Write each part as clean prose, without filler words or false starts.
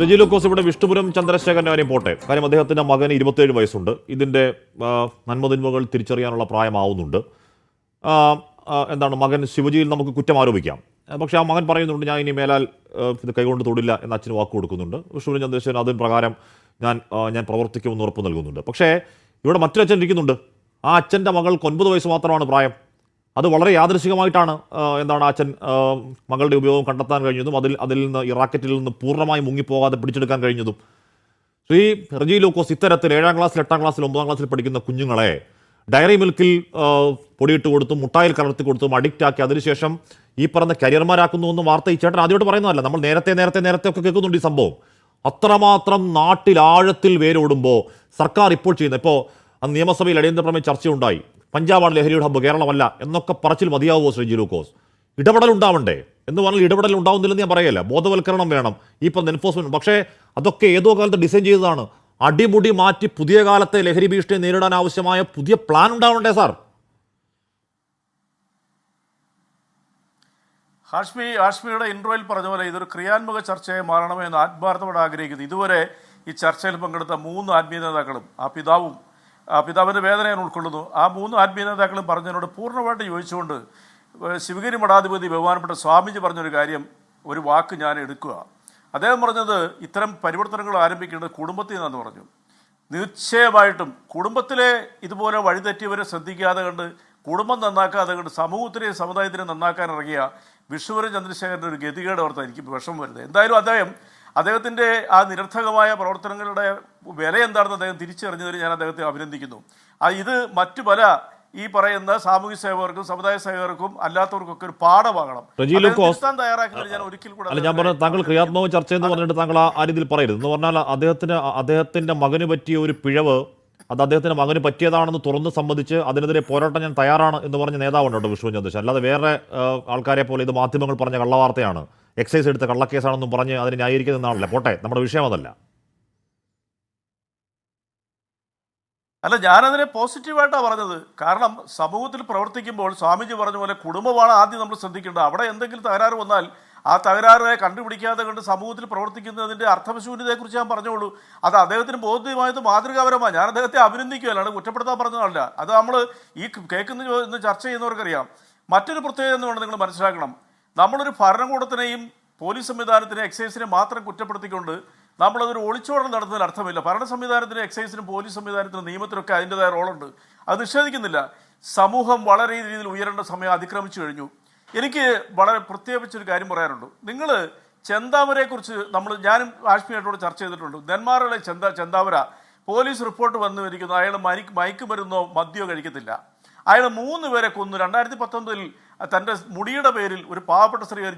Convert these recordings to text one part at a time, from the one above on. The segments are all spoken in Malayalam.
രജി ലൂക്കോസ് ഇവിടെ വിഷ്ണുപുരം ചന്ദ്രശേഖരൻ്റെ കാര്യം പോട്ടെ. കാര്യം അദ്ദേഹത്തിൻ്റെ മകന് 27 വയസ്സുണ്ട്. ഇതിൻ്റെ നന്മതിന്മകൾ തിരിച്ചറിയാനുള്ള പ്രായമാവുന്നുണ്ട്. എന്താണ് മകൻ ശിവജിയിൽ നമുക്ക് കുറ്റം ആരോപിക്കാം. പക്ഷേ ആ മകൻ പറയുന്നുണ്ട്, ഞാൻ ഇനി മേലാൽ ഇത് കൈകൊണ്ട് തൊടില്ല എന്ന് അച്ഛന് വാക്ക് കൊടുക്കുന്നുണ്ട്. വിഷ്ണുപുരം ചന്ദ്രശേഖരൻ അതിന് പ്രകാരം ഞാൻ പ്രവർത്തിക്കുമെന്ന് ഉറപ്പ് നൽകുന്നുണ്ട്. പക്ഷേ ഇവിടെ മറ്റൊരു അച്ഛൻ ഇരിക്കുന്നുണ്ട്. ആ അച്ഛൻ്റെ മകൾക്ക് 9 വയസ്സ് മാത്രമാണ് പ്രായം. അത് വളരെ യാദൃശികമായിട്ടാണ് അച്ഛൻ മകളുടെ ഉപയോഗം കണ്ടെത്താൻ കഴിഞ്ഞതും അതിൽ നിന്ന് ഈ റാക്കറ്റിൽ നിന്ന് പൂർണ്ണമായി മുങ്ങിപ്പോകാതെ പിടിച്ചെടുക്കാൻ കഴിഞ്ഞതും. ശ്രീ റജി ലൂക്കോസ് ഇത്തരത്തിൽ 7ാം ക്ലാസ്സിൽ 8ാം ക്ലാസ്സിൽ 9ാം ക്ലാസ്സിൽ പഠിക്കുന്ന കുഞ്ഞുങ്ങളെ ഡയറി മിൽക്കിൽ പൊടിയിട്ട് കൊടുത്തും മുട്ടായിൽ കലർത്തി കൊടുത്തും അഡിക്റ്റ് ആക്കി അതിനുശേഷം ഈ പറഞ്ഞ കരിയർമാരാക്കുന്നു എന്നും വാർത്ത ഈ ചേട്ടൻ ആദ്യമായിട്ട് പറയുന്നതല്ല. നമ്മൾ നേരത്തെ ഒക്കെ കേൾക്കുന്നുണ്ട് ഈ സംഭവം. അത്രമാത്രം നാട്ടിൽ ആഴത്തിൽ വേരോടുമ്പോൾ സർക്കാർ ഇപ്പോൾ ചെയ്യുന്നത്, ഇപ്പോൾ നിയമസഭയിൽ അടിയന്തര പ്രമേയ ചർച്ചയുണ്ടായി, പഞ്ചാബാണ് ലഹരിയുടെ ഹബ്ബ്, കേരളമല്ല എന്നൊക്കെ പറച്ചിൽ മതിയാവുമോ ശ്രീ ജി ലൂക്കോസ്? ഇടപെടൽ ഉണ്ടാവണ്ടേ? എന്ന് പറഞ്ഞാൽ ഇടപെടൽ ഉണ്ടാവുന്നില്ലെന്ന് ഞാൻ പറയല്ല. ബോധവൽക്കരണം വേണം, ഈ പറഞ്ഞ എൻഫോഴ്സ്മെന്റ്. പക്ഷേ അതൊക്കെ ഏതോ കാലത്ത് ഡിസൈൻ ചെയ്തതാണ്. അടിമുടി മാറ്റി പുതിയ കാലത്തെ ലഹരി ഭീഷണിയെ നേരിടാൻ ആവശ്യമായ പുതിയ പ്ലാൻ ഉണ്ടാവണ്ടേ സാർ? ഹാഷ്മിയുടെ ഇൻട്രോയിൽ പറഞ്ഞ പോലെ ഇതൊരു ക്രിയാത്മക ചർച്ചയായി മാറണമെന്ന് ആത്മാർത്ഥത്തോടെ ആഗ്രഹിക്കുന്നു. ഇതുവരെ ഈ ചർച്ചയിൽ പങ്കെടുത്ത 3 ആത്മീയ നേതാക്കളും പിതാവിൻ്റെ വേദന ഞാൻ ഉൾക്കൊള്ളുന്നു. ആ 3 ആത്മീയ നേതാക്കളും പറഞ്ഞതിനോട് പൂർണ്ണമായിട്ട് യോജിച്ചുകൊണ്ട് ശിവഗിരി മഠാധിപതി ബഹുമാനപ്പെട്ട സ്വാമിജി പറഞ്ഞൊരു കാര്യം, ഒരു വാക്ക് ഞാൻ എടുക്കുക. അദ്ദേഹം പറഞ്ഞത് ഇത്തരം പരിവർത്തനങ്ങൾ ആരംഭിക്കേണ്ടത് കുടുംബത്തിൽ നിന്നാന്ന് പറഞ്ഞു. നിശ്ചയമായിട്ടും കുടുംബത്തിലെ ഇതുപോലെ വഴിതെറ്റിയവരെ ശ്രദ്ധിക്കാതെ കണ്ട്, കുടുംബം നന്നാക്കാതെ കണ്ട്, സമൂഹത്തിനെയും സമുദായത്തിനെ നന്നാക്കാൻ ഇറങ്ങിയ വിഷ്ണുപുരം ചന്ദ്രശേഖരൻ്റെ ഒരു ഗതികേട് ഓർത്ത് എനിക്ക് വിഷമം വരുന്നത്. എന്തായാലും അദ്ദേഹത്തിൻ്റെ ആ നിരർത്ഥകമായ പ്രവർത്തനങ്ങളുടെ വില എന്താണെന്ന് അദ്ദേഹം തിരിച്ചറിഞ്ഞതിൽ ഞാൻ അദ്ദേഹത്തെ അഭിനന്ദിക്കുന്നു. ഇത് മറ്റു പല ഈ പറയുന്ന സാമൂഹ്യ സേവകർക്കും സമുദായ സേവകർക്കും അല്ലാത്തവർക്കൊക്കെ ഒരു പാഠമാകണം. ഞാൻ ഒരിക്കൽ കൂടെ ഞാൻ പറഞ്ഞ താങ്കൾ ക്രിയാത്മക ചർച്ച എന്ന് പറഞ്ഞിട്ട് താങ്കൾ ആ രീതിയിൽ പറയരുത്. എന്ന് പറഞ്ഞാൽ അദ്ദേഹത്തിന്റെ മകന് പറ്റിയ ഒരു പിഴവ് അത് അദ്ദേഹത്തിന്റെ മകന് പറ്റിയതാണെന്ന് തുറന്ന് സമ്മതിച്ച് അതിനെതിരെ പോരാട്ടം ഞാൻ തയ്യാറാണ് എന്ന് പറഞ്ഞ നേതാവുണ്ട് കേട്ടോ വിഷ്ണു ചന്ദ്രശേഖരൻ. അല്ലാതെ വേറെ ആൾക്കാരെ പോലെ ഇത് മാധ്യമങ്ങൾ പറഞ്ഞ കള്ളവാർത്തയാണ്, എക്സൈസ് എടുത്ത കള്ളക്കേസാണെന്നും പറഞ്ഞ് അതിനെ ന്യായീകരിക്കുന്നതാണല്ലേ. പോട്ടെ, നമ്മുടെ വിഷയം അതല്ല. അല്ല, ഞാനതിനെ പോസിറ്റീവായിട്ടാണ് പറഞ്ഞത്. കാരണം സമൂഹത്തിൽ പ്രവർത്തിക്കുമ്പോൾ സ്വാമിജി പറഞ്ഞ പോലെ കുടുംബമാണ് ആദ്യം നമ്മൾ ശ്രദ്ധിക്കേണ്ടത്. അവിടെ എന്തെങ്കിലും തകരാറ് വന്നാൽ ആ തകരാറിനെ കണ്ടുപിടിക്കാതെ കണ്ട് സമൂഹത്തിൽ പ്രവർത്തിക്കുന്നതിൻ്റെ അർത്ഥശൂന്യതയെക്കുറിച്ച് ഞാൻ പറഞ്ഞോളൂ. അത് അദ്ദേഹത്തിന് ബോധ്യമായത് മാതൃകാപരമാണ്. ഞാൻ അദ്ദേഹത്തെ അഭിനന്ദിക്കുകയല്ലാണ്, കുറ്റപ്പെടുത്താൻ പറഞ്ഞതല്ല. അത് നമ്മൾ ഈ കേൾക്കുന്ന ചർച്ച ചെയ്യുന്നവർക്കറിയാം. മറ്റൊരു പ്രത്യേകത എന്നുകൊണ്ട് നിങ്ങൾ മനസ്സിലാക്കണം, നമ്മളൊരു ഭരണകൂടത്തിനെയും പോലീസ് സംവിധാനത്തിനെയും എക്സൈസിനെ മാത്രം കുറ്റപ്പെടുത്തിക്കൊണ്ട് നമ്മളതൊരു ഒളിച്ചോടൽ നടത്തുന്നതിന് അർത്ഥമില്ല. ഭരണ സംവിധാനത്തിനും എക്സൈസിനും പോലീസ് സംവിധാനത്തിനും നിയമത്തിനൊക്കെ അതിൻ്റെതായ റോളുണ്ട്, അത് നിഷേധിക്കുന്നില്ല. സമൂഹം വളരെ രീതിയിൽ ഉയരേണ്ട സമയം അതിക്രമിച്ചു കഴിഞ്ഞു. എനിക്ക് വളരെ പ്രത്യേകിച്ചൊരു കാര്യം പറയാനുണ്ട്. നിങ്ങൾ ചെന്താമരയെക്കുറിച്ച് ഞാനും ഹാഷ്മിയായിട്ടോട് ചർച്ച ചെയ്തിട്ടുണ്ട്. നെന്മാറയിലെ ചെന്താമര പോലീസ് റിപ്പോർട്ട് വന്നിരിക്കുന്നു, അയാൾ മയക്കുമരുന്നോ മദ്യമോ കഴിക്കത്തില്ല. അയാൾ 3 പേരെ കൊന്നു. 2019 തൻ്റെ മുടിയുടെ പേരിൽ ഒരു പാവപ്പെട്ട സ്ത്രീ ഒരു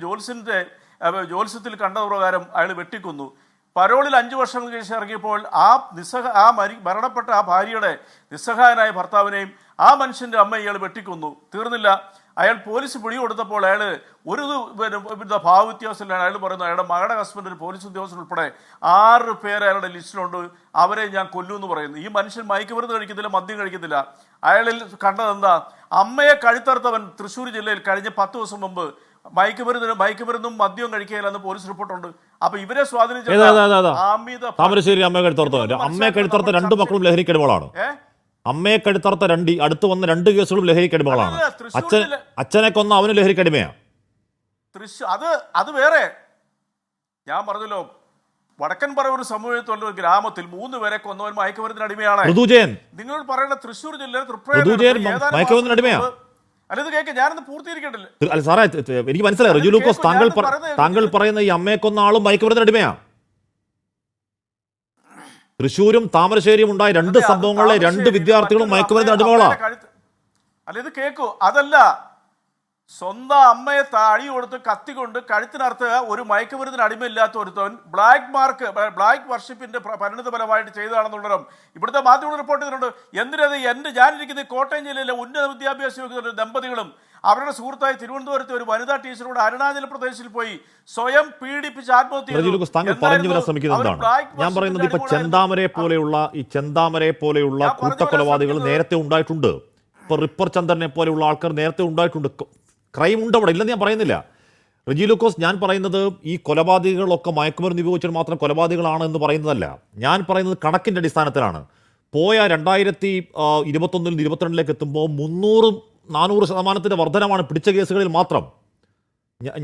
ജ്യോത്സ്യത്തിൽ കണ്ട പ്രകാരം അയാൾ വെട്ടിക്കൊന്നു. പരോളിൽ 5 വർഷങ്ങൾക്ക് ശേഷം ഇറങ്ങിയപ്പോൾ മരണപ്പെട്ട ആ ഭാര്യയുടെ നിസ്സഹായനായ ഭർത്താവിനെയും ആ മനുഷ്യൻ്റെ അമ്മ ഇയാൾ വെട്ടിക്കൊന്നു. തീർന്നില്ല, അയാൾ പോലീസ് പിടി കൊടുത്തപ്പോൾ അയാൾ ഒരു ഭാവവ്യത്യാസമില്ലാണ്. അയാൾ പറയുന്നത് അയാളുടെ മകളുടെ ഹസ്ബൻഡ് ഒരു പോലീസ് ഉദ്യോഗസ്ഥൻ ഉൾപ്പെടെ 6 പേര് അയാളുടെ ലിസ്റ്റിലുണ്ട്, അവരെ ഞാൻ കൊല്ലുമെന്ന് പറയുന്നു. ഈ മനുഷ്യൻ മയക്കുമരുന്ന് കഴിക്കത്തില്ല, മദ്യം കഴിക്കത്തില്ല. അയാളിൽ കണ്ടതെന്താ? അമ്മയെ കഴുത്തറുത്തവൻ തൃശ്ശൂർ ജില്ലയിൽ കഴിഞ്ഞ 10 ദിവസം മുമ്പ് മയക്കുമരുന്നും മദ്യവും കഴിക്കുകയില്ലെന്ന് പോലീസ് റിപ്പോർട്ടുണ്ട്. അപ്പൊ ഇവരെ സ്വാധീനിച്ച താമരശ്ശേരി അമ്മയെ കഴുത്തറുത്ത 2 മക്കളും ലഹരിക്കടിമകളാണ്. അമ്മയെ കഴുത്തറുത്ത അടുത്ത് വന്ന 2 കേസുകളും ലഹരിക്കടിമകളാണ്. അച്ഛനെ കൊന്ന അവന് ലഹരിക്കടിമയാണ്. അത് വേറെ. ഞാൻ പറഞ്ഞല്ലോ, വടക്കൻ പറവൂർ സമൂഹത്തുള്ള ഒരു ഗ്രാമത്തിൽ 3 പേരെ കൊന്നവൻ മയക്കുമരുന്നിന് അടിമയാണ്. നിങ്ങൾ പറയുന്ന തൃശ്ശൂർ ജില്ലയിൽ മയക്കുമരുന്നിന് അല്ല, ഇത് കേൾക്കുക, ഞാനൊന്ന് പൂർത്തീകരിക്കട്ടില്ല. അല്ല സാറേ, എനിക്ക് മനസ്സിലായി റജി ലൂക്കോസ്, താങ്കൾ പറയുന്ന ഈ അമ്മയെ കൊന്ന ആളും മയക്കുമരുന്നിന് അടിമയാണ്. തൃശ്ശൂരും താമരശ്ശേരിയും ഉണ്ടായ 2 സംഭവങ്ങളിലെ 2 വിദ്യാർത്ഥികളും മയക്കുമരുന്ന് അടിമകളാണ്. അല്ല, ഇത് കേൾക്കൂ. അതല്ല, സ്വന്തം അമ്മയെ അടി കൊടുത്ത് കത്തിക്കൊണ്ട് കഴുത്തിനർത്ത് ഒരു മയക്കുമരുന്നിന് അടിമയില്ലാത്ത ഒരുത്തവൻ ബ്ലാക്ക് വർഷിപ്പിന്റെ പരിണിത ഫലമായിട്ട് ചെയ്തതാണെന്നുള്ളവരും ഇവിടുത്തെ മാധ്യമങ്ങൾ റിപ്പോർട്ട് ചെയ്തിട്ടുണ്ട്. ഞാനിരിക്കുന്നത് കോട്ടയം ജില്ലയിലെ ഉന്നത വിദ്യാഭ്യാസ യോഗ്യത ദമ്പതികളും അവരുടെ സുഹൃത്തായി തിരുവനന്തപുരത്തെ ഒരു വനിതാ ടീച്ചറോട് അരുണാചൽ പ്രദേശിൽ പോയി സ്വയം പീഡിപ്പിച്ച് ആത്മഹത്യ ഞാൻ പറയുന്നത് ഇപ്പൊ ചെന്താമരയെ പോലെയുള്ള കൂട്ടക്കൊലപാതകൾ നേരത്തെ ഉണ്ടായിട്ടുണ്ട്. ഇപ്പൊ റിപ്പർ ചന്ദ്രനെ പോലെയുള്ള ആൾക്കാർ നേരത്തെ ഉണ്ടായിട്ടുണ്ട്. ക്രൈം ഉണ്ട് അവിടെ, ഇല്ലെന്ന് ഞാൻ പറയുന്നില്ല. റജി ലൂക്കോസ്, ഞാൻ പറയുന്നത് ഈ കൊലപാതകികളൊക്കെ മയക്കുമരുന്ന് ഉപയോഗിച്ചിട്ട് മാത്രം കൊലപാതകികളാണ് എന്ന് പറയുന്നതല്ല. ഞാൻ പറയുന്നത് കണക്കിൻ്റെ അടിസ്ഥാനത്തിലാണ്. പോയ 2021 22 എത്തുമ്പോൾ 300-400% വർധനമാണ് പിടിച്ച കേസുകളിൽ മാത്രം.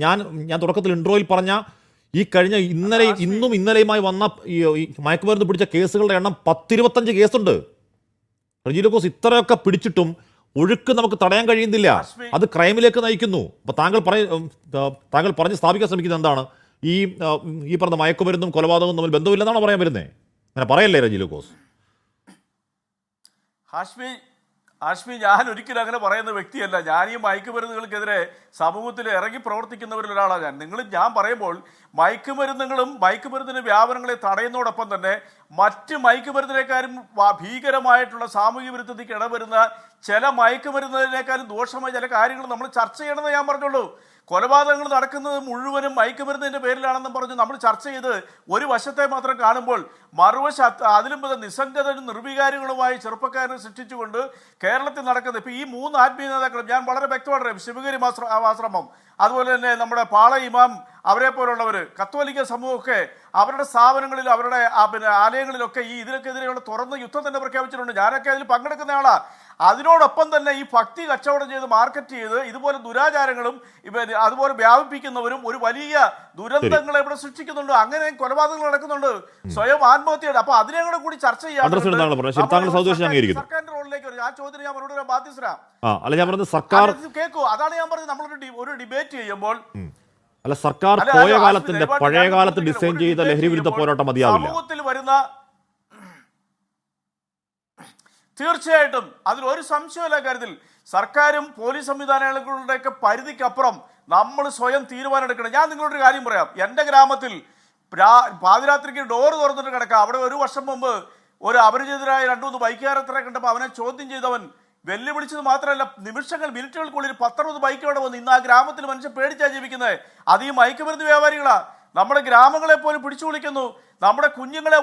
ഞാൻ തുടക്കത്തിൽ ഇൻട്രോയിൽ പറഞ്ഞ ഈ കഴിഞ്ഞ ഇന്നും ഇന്നലെയുമായി വന്ന ഈ മയക്കുമരുന്ന് പിടിച്ച കേസുകളുടെ എണ്ണം 10-25 കേസുണ്ട്. റജി ലൂക്കോസ്, ഇത്രയൊക്കെ പിടിച്ചിട്ടും ഒഴുക്ക് നമുക്ക് തടയാൻ കഴിയുന്നില്ല. അത് ക്രൈമിലേക്ക് നയിക്കുന്നു. അപ്പോൾ താങ്കൾ പറഞ്ഞ് സ്ഥാപിക്കാൻ ശ്രമിക്കുന്നത് എന്താണ്? ഈ പറഞ്ഞ മയക്കുമരുന്നും കൊലപാതകവും തമ്മിൽ ബന്ധമില്ലെന്നാണോ പറയാൻ വരുന്നത്? അങ്ങനെ പറയല്ലേ റജി ലൂക്കോസ്? ഹാഷ്മി, ഞാൻ ഒരിക്കലും അങ്ങനെ പറയുന്ന വ്യക്തിയല്ല. ഞാൻ ഈ മയക്കുമരുന്നുകൾക്കെതിരെ സമൂഹത്തിൽ ഇറങ്ങി പ്രവർത്തിക്കുന്നവരിൽ ഒരാളാണ് ഞാൻ പറയുമ്പോൾ മയക്കുമരുന്നിന്റെ വ്യാപനങ്ങളെ തടയുന്നതോടൊപ്പം തന്നെ മറ്റ് മയക്കുമരുന്നിനേക്കാളും ഭീകരമായിട്ടുള്ള സാമൂഹ്യ വിരുദ്ധതയ്ക്ക് ഇടവരുന്ന ചില മയക്കുമരുന്നിനേക്കാളും ദോഷമായ ചില കാര്യങ്ങൾ നമ്മൾ ചർച്ച ചെയ്യണമെന്ന് ഞാൻ പറഞ്ഞുള്ളൂ. കൊലപാതകങ്ങൾ നടക്കുന്നത് മുഴുവനും മയക്കുമരുന്നിന്റെ പേരിലാണെന്നും പറഞ്ഞ് നമ്മൾ ചർച്ച ചെയ്ത് ഒരു വശത്തെ മാത്രം കാണുമ്പോൾ മറുവശത്ത് അതിലും നിസ്സംഗതരും നിർവികാരികളുമായി ചെറുപ്പക്കാരനെ സൃഷ്ടിച്ചുകൊണ്ട് കേരളത്തിൽ നടക്കുന്നത് ഇപ്പൊ ഈ 3 ആത്മീയ നേതാക്കളും ഞാൻ വളരെ വ്യക്തമായിട്ട് പറയാം. ശിവഗിരി ആശ്രമം, അതുപോലെ തന്നെ നമ്മുടെ പാള ഇമാം, അവരെ പോലുള്ളവർ, കത്തോലിക്ക സമൂഹമൊക്കെ അവരുടെ സ്ഥാപനങ്ങളിൽ അവരുടെ ആലയങ്ങളിലൊക്കെ ഇതിനൊക്കെതിരെയുള്ള തുറന്ന യുദ്ധം തന്നെ പ്രഖ്യാപിച്ചിട്ടുണ്ട്. ഞാനൊക്കെ അതിൽ പങ്കെടുക്കുന്ന ആളാ. അതിനോടൊപ്പം തന്നെ ഈ ഭക്തി കച്ചവടം ചെയ്ത് മാർക്കറ്റ് ചെയ്ത് ഇതുപോലെ ദുരാചാരങ്ങളും അതുപോലെ വ്യാപിപ്പിക്കുന്നവരും ഒരു വലിയ ദുരന്തങ്ങളെ ഇവിടെ സൃഷ്ടിക്കുന്നുണ്ട്. അങ്ങനെ കൊലപാതകങ്ങൾ നടക്കുന്നുണ്ട്, സ്വയം ആത്മഹത്യയുടെ. അപ്പൊ അതിനെ കൂടി ചർച്ച ചെയ്യാൻ സർക്കാരിന്റെ റോളിലേക്ക് ആ ചോദ്യം ഞാൻ മറുപടി ബാധ്യസ്ഥരാ. കേൾക്കൂ, അതാണ് ഞാൻ പറഞ്ഞത്. നമ്മളൊരു ഡിബേറ്റ് ചെയ്യുമ്പോൾ സർക്കാർ പോയ കാലത്തിന്റെ പഴയ കാലത്ത് ഡിസൈൻ ചെയ്ത ലഹരി വിരുദ്ധ പോരാട്ടം മതിയാവില്ല. സമൂഹത്തിൽ വരുന്ന തീർച്ചയായിട്ടും അതിൽ ഒരു സംശയമില്ല കാര്യത്തിൽ സർക്കാരും പോലീസ് സംവിധാനങ്ങളുടെയൊക്കെ പരിധിക്കപ്പുറം നമ്മൾ സ്വയം തീരുമാനം എടുക്കണം. ഞാൻ നിങ്ങളോടൊരു കാര്യം പറയാം. എൻ്റെ ഗ്രാമത്തിൽ പാതിരാത്രിക്ക് ഡോറ് തുറന്നിട്ട് കിടക്കാം. അവിടെ ഒരു വർഷം മുമ്പ് ഒരു അപരിചിതരായ 2-3 ബൈക്കുകാരത്തിനെ കണ്ടപ്പോൾ അവനെ ചോദ്യം ചെയ്തവൻ വെല്ലുവിളിച്ചത് മാത്രമല്ല, മിനിറ്റുകൾക്കുള്ളിൽ 10-60 ബൈക്ക് അവിടെ വന്നു. ഇന്ന് ആ ഗ്രാമത്തിൽ മനുഷ്യൻ പേടിച്ചാ ജീവിക്കുന്നത്. അത് ഈ മയക്കുമരുന്ന് വ്യാപാരികളാ. നമ്മുടെ ഗ്രാമങ്ങളെ പോലും പിടിച്ചു വിളിക്കുന്നു. നമ്മുടെ കുഞ്ഞുങ്ങളെ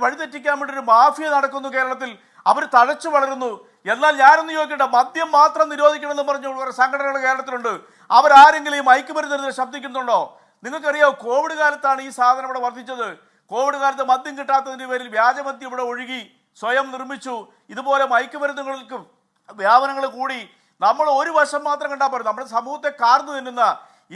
വഴിതെറ്റിക്കാൻ വേണ്ടി ഒരു മാഫിയ നടക്കുന്നു കേരളത്തിൽ. അവർ തഴച്ചു വളരുന്നു. എന്നാൽ ഞാനൊന്ന് ചോദിക്കട്ടെ, മദ്യം മാത്രം നിരോധിക്കണമെന്ന് പറഞ്ഞു സംഘടനകൾ കേരളത്തിലുണ്ട്. അവരാരെങ്കിലും ഈ മയക്കുമരുന്നിനെതിരെ ശബ്ദിക്കുന്നുണ്ടോ? നിങ്ങൾക്കറിയാമോ, കോവിഡ് കാലത്താണ് ഈ സാധനം ഇവിടെ വർദ്ധിച്ചത്. കോവിഡ് കാലത്ത് മദ്യം കിട്ടാത്തതിന്റെ പേരിൽ വ്യാജമദ്യം ഇവിടെ ഒഴുകി സ്വയം നിർമ്മിച്ചു. ഇതുപോലെ മയക്കുമരുന്നുകൾക്ക് വ്യാപനങ്ങൾ കൂടി. നമ്മൾ ഒരു വശം മാത്രം കണ്ടാൽ പോലും നമ്മുടെ സമൂഹത്തെ കാർന്നു തിന്നുന്ന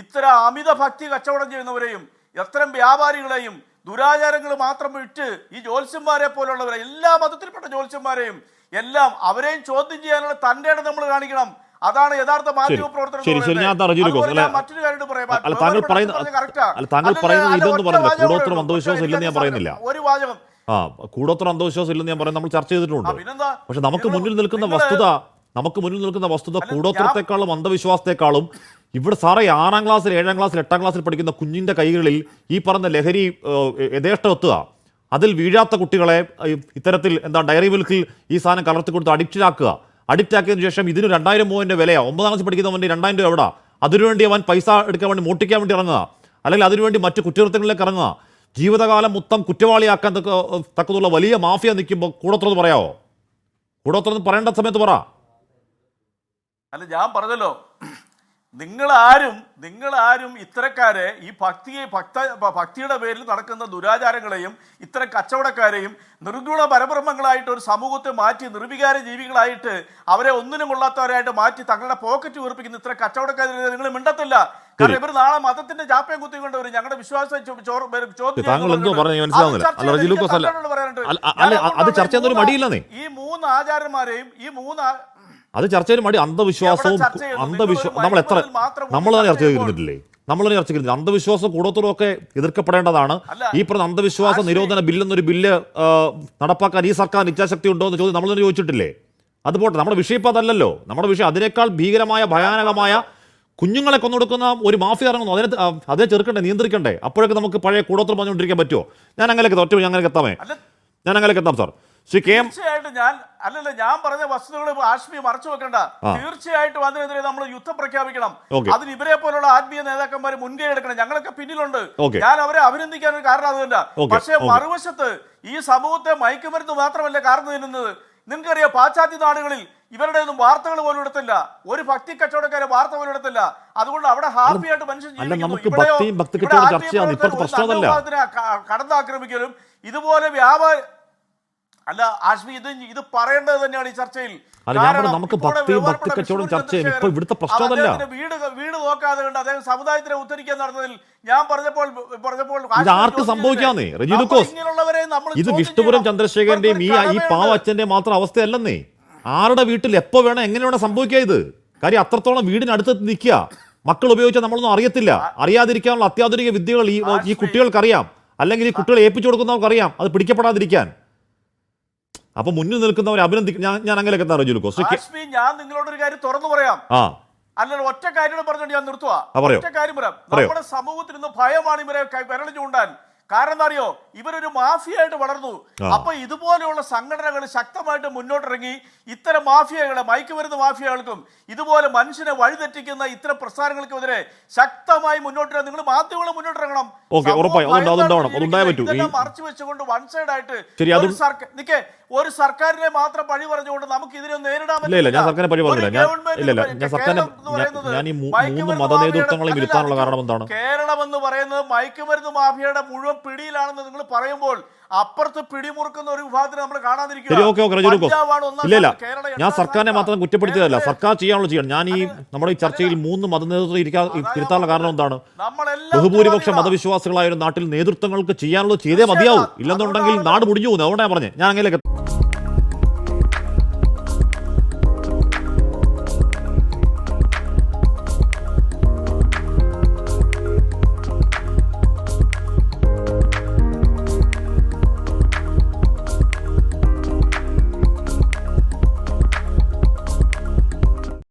ഇത്തരം അമിത ഭക്തി കച്ചവടം ചെയ്യുന്നവരെയും എത്തരം വ്യാപാരികളെയും ദുരാചാരങ്ങൾ മാത്രം വിട്ട് ഈ ജ്യോത്സ്യന്മാരെ പോലുള്ളവരെ, എല്ലാ മതത്തിൽപ്പെട്ട ജ്യോത്സ്യന്മാരെയും എല്ലാം അവരെയും ചോദ്യം ചെയ്യാനുള്ള തന്റെ ഇടം നമ്മൾ കാണിക്കണം. അതാണ് യഥാർത്ഥ മാധ്യമ പ്രവർത്തനം. മറ്റൊരു കാര്യം ഒരു വാചകം കൂടോത്ര അന്ധവിശ്വാസം ഇല്ലെന്ന് ഞാൻ പറയാം. നമ്മൾ ചർച്ച ചെയ്തിട്ടുണ്ട്. പക്ഷെ നമുക്ക് മുന്നിൽ നിൽക്കുന്ന വസ്തുത കൂടോത്രത്തെക്കാളും അന്ധവിശ്വാസത്തെക്കാളും ഇവിടെ സാറേ 6ാം ക്ലാസ്സിൽ 7ാം ക്ലാസ്സിൽ 8ാം ക്ലാസ്സിൽ പഠിക്കുന്ന കുഞ്ഞിന്റെ കൈകളിൽ ഈ പറഞ്ഞ ലഹരി യഥേഷ്ടം എത്തുക, അതിൽ വീഴാത്ത കുട്ടികളെ ഇത്തരത്തിൽ ഡയറി മിൽക്കിൽ ഈ സാധനം കലർത്തി കൊടുത്ത് അഡിക്റ്റ് ആക്കിയതിനു ശേഷം ഇതിന് 2000-3000 വിലയാണ്. 9ാം ക്ലാസ്സിൽ പഠിക്കുന്നവൻ്റെ 2000 രൂപ എവിടെ? അതിനുവേണ്ടി അവൻ പൈസ എടുക്കാൻ വേണ്ടി മോട്ടിക്കാൻ വേണ്ടി ഇറങ്ങുക, അല്ലെങ്കിൽ അതിനുവേണ്ടി മറ്റു കുറ്റകൃത്യങ്ങളിലേക്ക് ഇറങ്ങുക. ജീവിതകാലം മൊത്തം കുറ്റവാളിയാക്കാൻ തക്കതുള്ള വലിയ മാഫിയ നിൽക്കുമ്പോൾ കൂടോത്രം പറയാവോ? കൂടോത്രം പറയേണ്ട സമയത്ത് പറ. അല്ല, ഞാൻ പറഞ്ഞല്ലോ, നിങ്ങളാരും ഇത്തരക്കാരെ ഈ ഭക്തിയുടെ പേരിൽ നടക്കുന്ന ദുരാചാരങ്ങളെയും ഇത്തരം കച്ചവടക്കാരെയും നിർഗുണ പരബ്രഹ്മങ്ങളായിട്ട് ഒരു സമൂഹത്തെ മാറ്റി നിർവികാര ജീവികളായിട്ട് അവരെ ഒന്നിനും കൊള്ളാത്തവരായിട്ട് മാറ്റി തങ്ങളുടെ പോക്കറ്റ് വീർപ്പിക്കുന്ന ഇത്തരം കച്ചവടക്കാരെ നിങ്ങൾ മിണ്ടത്തില്ല. കാരണം ഇവർ നാളെ മതത്തിന്റെ ജാപ്യം കുത്തിക്കൊണ്ടവരും ഞങ്ങളുടെ വിശ്വാസം ഈ 3 ആചാര്യന്മാരെയും അത് ചർച്ച ചെയ്യാൻ മടി. അന്ധവിശ്വാസവും നമ്മൾ ചർച്ച ചെയ്തിരുന്നിട്ടില്ലേ? അന്ധവിശ്വാസം കൂടോത്രവും ഒക്കെ എതിർക്കപ്പെടേണ്ടതാണ്. ഈ പറഞ്ഞ അന്ധവിശ്വാസ നിരോധന ബില്ലെന്നൊരു ബില്ല് നടപ്പാക്കാൻ ഈ സർക്കാർ ഇച്ഛാശക്തി ഉണ്ടോ എന്ന് ചോദ്യം നമ്മൾ തന്നെ ചോദിച്ചിട്ടില്ലേ? അതുപോട്ടെ, നമ്മുടെ വിഷയം ഇപ്പം അതല്ലല്ലോ. നമ്മുടെ വിഷയം അതിനേക്കാൾ ഭീകരമായ ഭയാനകമായ കുഞ്ഞുങ്ങളെ കൊന്നൊടുക്കുന്ന ഒരു മാഫിയ ഇറങ്ങുന്നു. അതിനെ ചെറുക്കണ്ടേ, നിയന്ത്രിക്കണ്ടേ? അപ്പോഴൊക്കെ നമുക്ക് പഴയ കൂടോത്രം പറഞ്ഞുകൊണ്ടിരിക്കാൻ പറ്റുമോ? ഞാൻ അങ്ങനെയൊക്കെ എത്താം സാർ. തീർച്ചയായിട്ടും ഞാൻ പറഞ്ഞ വസ്തുതകൾ ആശ്മി മറച്ചു വെക്കണ്ട. തീർച്ചയായിട്ടും അതിനെതിരെ നമ്മൾ യുദ്ധം പ്രഖ്യാപിക്കണം. അതിന് ഇവരെ പോലുള്ള ആത്മീയ നേതാക്കന്മാർ മുൻകൈ എടുക്കണം. ഞങ്ങളൊക്കെ പിന്നിലുണ്ട്. ഞാൻ അവരെ അഭിനന്ദിക്കാൻ ഒരു കാരണം അതുമല്ല. പക്ഷേ മറുവശത്ത് ഈ സമൂഹത്തെ മയക്കുമരുന്ന് മാത്രമല്ല കാർന്നു തിന്നുന്നത്. നിങ്ങൾക്കറിയാം, പാശ്ചാത്യ നാടുകളിൽ ഇവരുടെ ഒന്നും വാർത്തകൾ പോലും എടുത്തില്ല. ഒരു ഭക്തി കച്ചവടക്കാരെ വാർത്ത പോലും എടുത്തില്ല. അതുകൊണ്ട് അവിടെ ഹാപ്പി ആയിട്ട് മനുഷ്യൻ നമുക്ക് ഭക്തിയും ഭക്തി കച്ചവടം ചർച്ച ചെയ്യാം. ഇപ്പോഴത്തെ പ്രശ്നമല്ല കടന്നാക്രമിക്കലും ഇതുപോലെ അല്ല ആശ്മി, ഇത് പറയേണ്ടത് തന്നെയാണ് ഈ ചർച്ചയിൽ. നമുക്ക് ഭക്തിയും ഭക്തി കച്ചവടം ചർച്ച ചെയ്യാം. ഇപ്പോൾ ഇവിടുത്തെ പ്രശ്നമല്ല. വീട് നോക്കാതെ കണ്ട് അദ്ദേഹം സമുദായത്തിനെ ഉദ്ധരിക്കാൻ നടന്നതിൽ ഞാൻ പറഞ്ഞപ്പോൾ ഇത് ആർക്ക് സംഭവിക്കാന്നേ റജി ലൂക്കോസ്, ഇത് വിഷ്ണുപുരം ചന്ദ്രശേഖരന്റെയും ഈ പാവച്ചന്റെ മാത്രം അവസ്ഥയല്ലെന്നേ. ആരുടെ വീട്ടിൽ എപ്പോ വേണം എങ്ങനെ വേണം സംഭവിക്കുക ഇത്? കാര്യം അത്രത്തോളം വീടിനടുത്ത് നിൽക്കുക. മക്കൾ ഉപയോഗിച്ചാൽ നമ്മളൊന്നും അറിയത്തില്ല. അറിയാതിരിക്കാനുള്ള അത്യാധുനിക വിദ്യകൾ ഈ കുട്ടികൾക്കറിയാം, അല്ലെങ്കിൽ ഈ കുട്ടികളെ ഏൽപ്പിച്ചു കൊടുക്കുന്നവർക്കറിയാം അത് പിടിക്കപ്പെടാതിരിക്കാൻ. അപ്പൊ മുന്നിൽ നിൽക്കുന്നവരെ അഭിനന്ദിക്കും. ഞാൻ അങ്ങനെയൊക്കെ റജി ലൂക്കോസ്, ഞാൻ നിങ്ങളോടൊരു കാര്യം തുറന്നു പറയാം. അല്ലല്ലോ, ഒറ്റ കാര്യം പറഞ്ഞോണ്ട് ഞാൻ നിർത്തുവാ. ഒറ്റ കാര്യം പറയാം. നമ്മുടെ സമൂഹത്തിൽ ഇന്ന് ഭയമാണ് ഇവരെ വിരൽ ചൂണ്ടാൻ. കാരണം എന്താ അറിയോ, ഇവരൊരു മാഫിയായിട്ട് വളർന്നു. അപ്പൊ ഇതുപോലെയുള്ള സംഘടനകൾ ശക്തമായിട്ട് മുന്നോട്ടിറങ്ങി ഇത്തരം മാഫിയകളെ, മയക്കുമരുന്ന് മാഫിയകൾക്കും ഇതുപോലെ മനുഷ്യനെ വഴിതെറ്റിക്കുന്ന ഇത്തരം പ്രസ്ഥാനങ്ങൾക്കെതിരെ ശക്തമായി മുന്നോട്ട് നിങ്ങൾ മാധ്യമങ്ങൾ മുന്നോട്ടിറങ്ങണം. മറച്ചു വെച്ചുകൊണ്ട് വൺ സൈഡ് ആയിട്ട് ഒരു സർക്കാരിനെ മാത്രം പഴി പറഞ്ഞുകൊണ്ട് നമുക്ക് ഇതിനെ നേരിടാൻ പറ്റില്ല. കേരളം എന്ന് പറയുന്നത് മയക്കുമരുന്ന് മാഫിയയുടെ മുഴുവൻ പിടിയിലാണെന്ന് നിങ്ങൾ പറയുമ്പോൾ അപ്പുറത്ത് പിടിമുറുക്കുന്ന ഒരു വിഭാഗത്തിന് നമ്മൾ കാണാതിരിക്കുക. ഞാൻ സർക്കാരിനെ മാത്രം കുറ്റപ്പെടുത്തിയതല്ല, സർക്കാർ ചെയ്യാനുള്ള ചെയ്യണം. ഞാൻ നമ്മുടെ ഈ ചർച്ചയിൽ 3 മതനേതൃത്വം ഇരുത്താനുള്ള കാരണം എന്താണ്? ബഹുഭൂരിപക്ഷ മതവിശ്വാസികളായ ഒരു നാട്ടിൽ നേതൃത്വങ്ങൾക്ക് ചെയ്യാനുള്ളത് ചെയ്തേ മതിയാവും. ഇല്ലെന്നുണ്ടെങ്കിൽ നാട് മുടിഞ്ഞു പോകുന്നു. അതുകൊണ്ടാണ് പറഞ്ഞത്. ഞാൻ അങ്ങനെയൊക്കെ